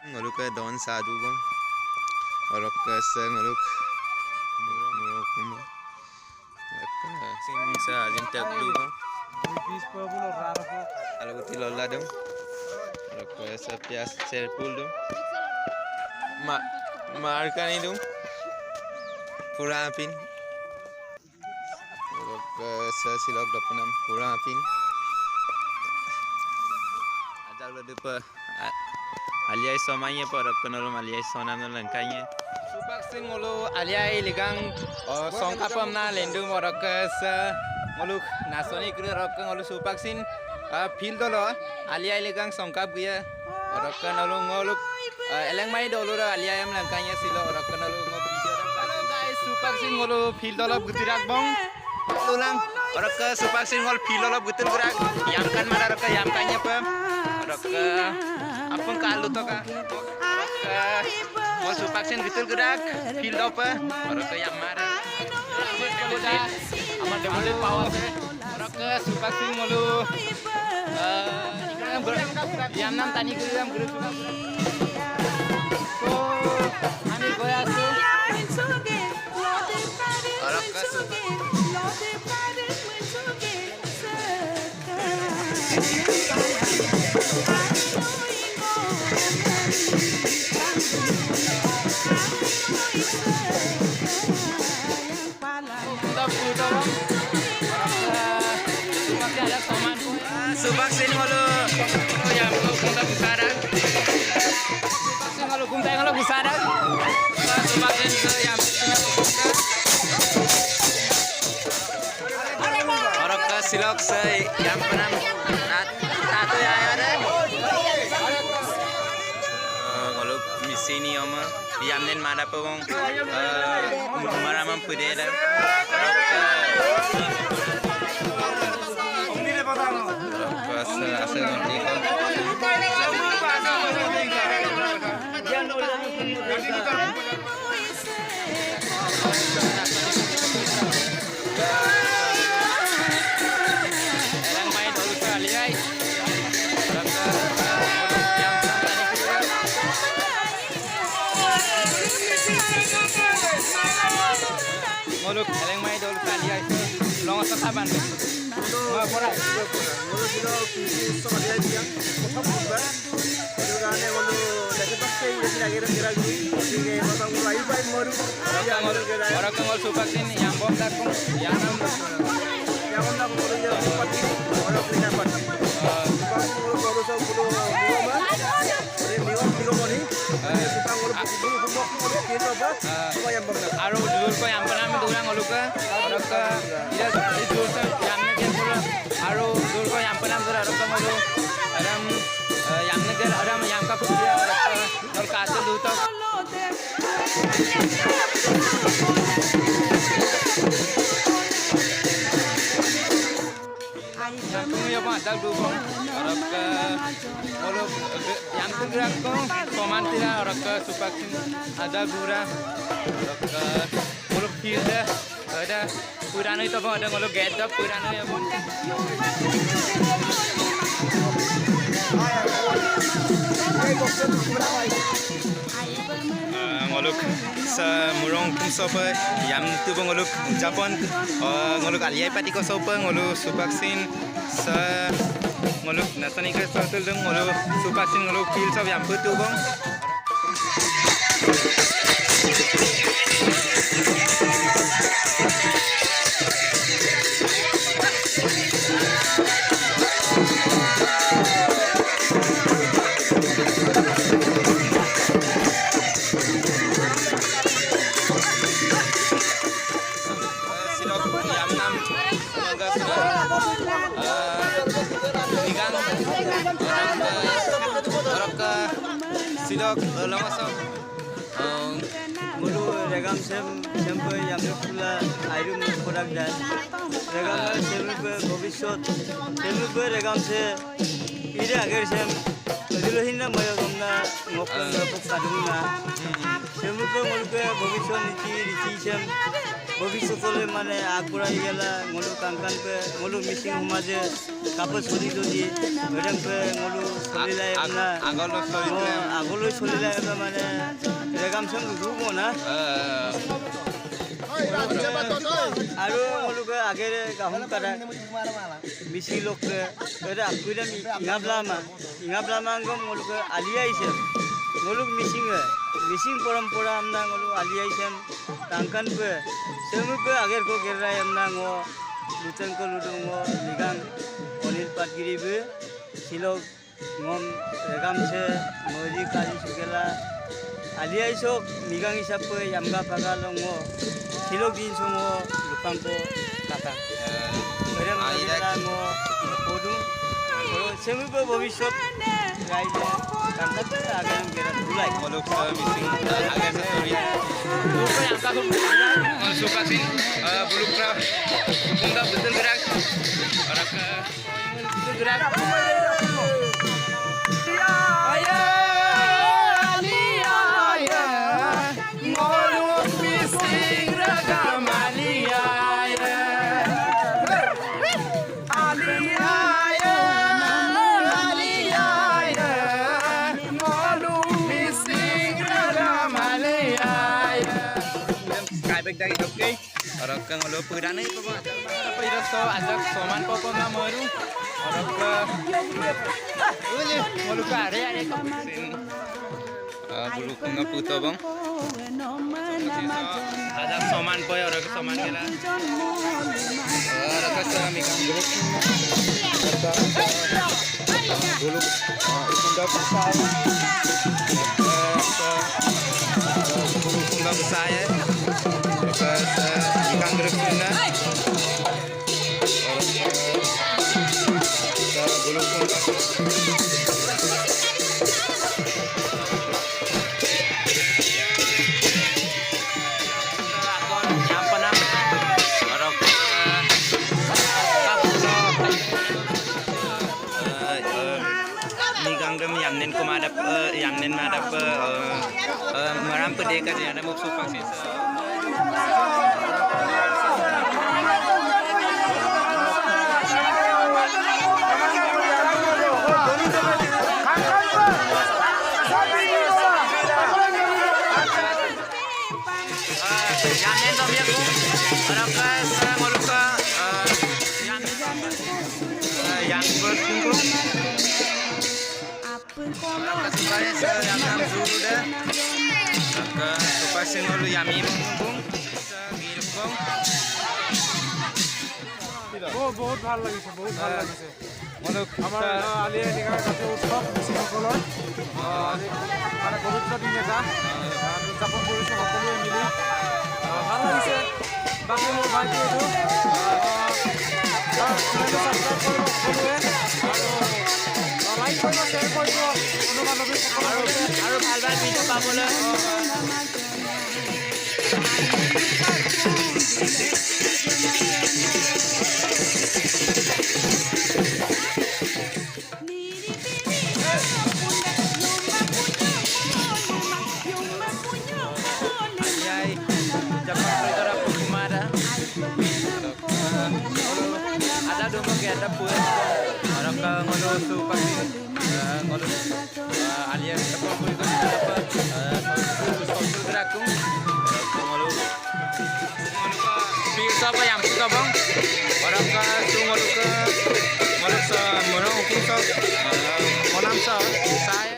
ngoluk ke don sadu bang orok ke ngoluk ngoluk kuma sing sa alin tak lu bang ala uti lola dong orok ke pias serpul dong markan itu pura apin orok ke silok dopenam pura apin ajak lo depa aliai somanya por kenal aliai sonam lengkanya subak sing ngolo aliai ligang songkapam na lendu morok se ngoluk nasoni kru rok ngolu subak sin fil dolo aliai ligang songkap dia orok kenal ngoluk eleng mai dolo aliai am lengkanya silo orok kenal ngol video halo guys subak sin ngolu fil dolo gutirak bong ulang orok ke subak sin ngol fil dolo gutul gerak yamkan mana orok ke yamkannya pem orok ke apa kalau tuh kak mau supaksin gitu gerak feel apa orang ke yang marah aman demolit power orang ke supaksin malu yang nam tani geram gerak so ambil goyah tuh orang ke subaksin malu yang kumta busaran subaksin malu kumta yang busaran subaksin yang orang ke silok say yang pernah tato ya ada ngolok misini oma yamnen mana pun mana mampu deh asal ngerti kok orang main dulu kali ay ngoluk eleng main dulu kali ay longas saban pura orang kengol supaksin yang bom dakung yang aru dulur ko yang pernah mendulang ngoluka orang ke tidak dulur ko yang negel aru dulur ko yang pernah mendulang orang ke ngolu orang yang negel orang yang kapuk dia orang ke asal dutok yang punya apa ada dulu orang ke ngolu yang tergerak ko komantira orang ke supaksin ada gura orang ke ngolu field ada purano itu apa ada ngolu get up purano ya bang ngoluk sa murong kum sopa yam tu bang ngoluk Japon ngoluk aliai pati ko sopa ngoluk supaksin sa ngoluk nasani ke sotul dong ngoluk supaksin ngoluk feel sob yam putu bang silok langsung mulu regam sampai yang pula airum produk dan regam semua भविष्यत semua regam se ini agar sem dulu hinda maya gomna ngopeng ngopeng kadungna semua mulu भविष्यत nici sem ভবিষ্যতলে মানে আগবঢ়াই গেলা মলো কাংকানপে মলো মিচিং সমাজে কাপড় চলি চলি ওইটাংপে মলো চলিলাই না আগলৈ চলিলাই মানে ৰেগাম চেম ৰুব না আৰু মলোকে আগেৰে গাহম কাটা মিচিং লোকে এটা akuida ইঙাবলামা মলোকে আলিয়াইছে মলোক মিচিং পৰম্পৰা আমনা মলো আলিয়াইছেন tangkanpe semupe agar ko gerai amna ngo lutan ko ludung ngo ligang onil patgiribe silog ngom regamse moji kali sugela aliai sok migang isape yamga pagalong ngo silog din songo lupang ko kata berem ayira ngo podung semupe bobishot raide tangkanpe agar gerai tulai Moluk missing agak story. Lupa yang aku suka sih buluk rap. Bunda betul gerak. Orang ke betul gerak. Moluk missing ragam alia. Dari oke, orang ke ngolo pudane itu pak. Apa itu so ajak soman pokok nggak meru. Orang ke, ngolo ke area itu. Bulu ke nggak puto bang. Ajak soman poy orang ke soman kira. Orang ke semikang bulu. Bulu itu nggak besar. Bulu nggak besar ya. Ikan geruknya, bulu pun. Yamnen kumadap, yamnen madap, meram pedeka dia ada musuh pasti. Yamnen domya ku, orang ke ngoluka, yang berkumpul. Orang kesukaannya yang dulu dah, ke sukasin dulu yami bung, segini bung. বহুত ভাল লাগিছে আমাৰ আলিয়াই Liger কাছে উৎসৱ মিচিংসকলৰ মানে পবিত্ৰ দিন এটা উদযাপন কৰিছে সকলোৱে মিলি ভাল লাগিছে বাকী মোৰ ভাইটি এইটো ছাবস্ক্ৰাইব কৰিব সকলোৱে আৰু লাইক কৰিব শ্বেয়াৰ কৰিব অনুমানৱী আৰু ভাল ভাল ভিডিঅ' পাবলৈ ada dulu kita puas orang ke ngurus pasti ngurus alias sepuluh itu dapat satu gerakung ngurus ngurus apa yang punya bang orang ke ngurus menang pusat menang saya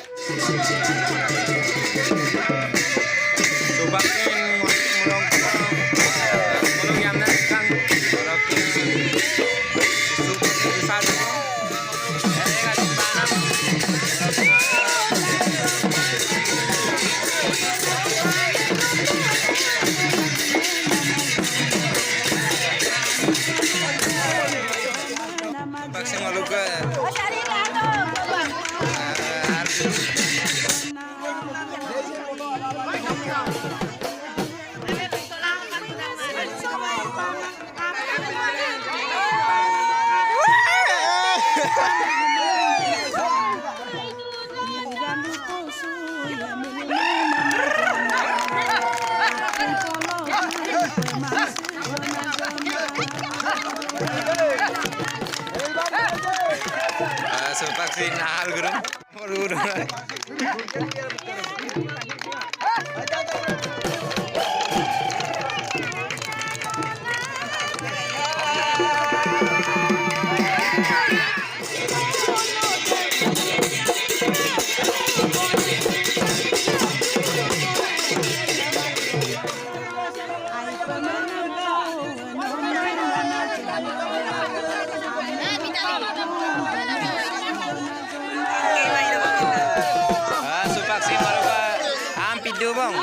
coba Vaksin malu ke? vaksin nahal guru. Guru. Supaksin baru ke ampidu bang.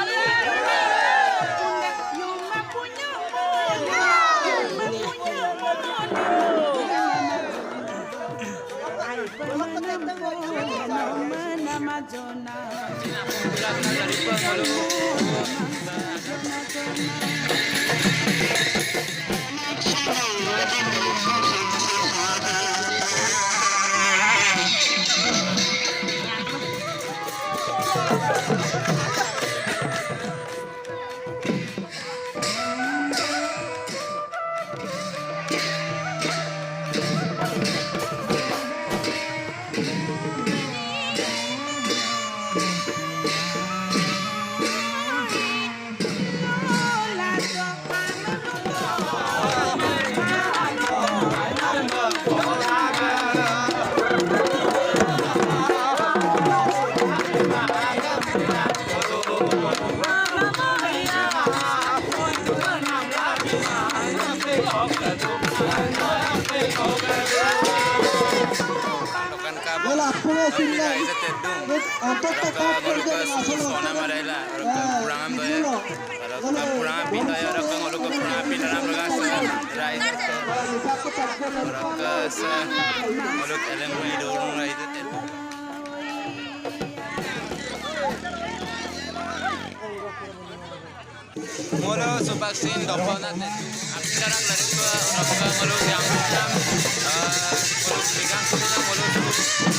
Yalah, punya singa. Untuk Molo subaksin dompona tetu. Api darang dari ke molo yang molo ligang molo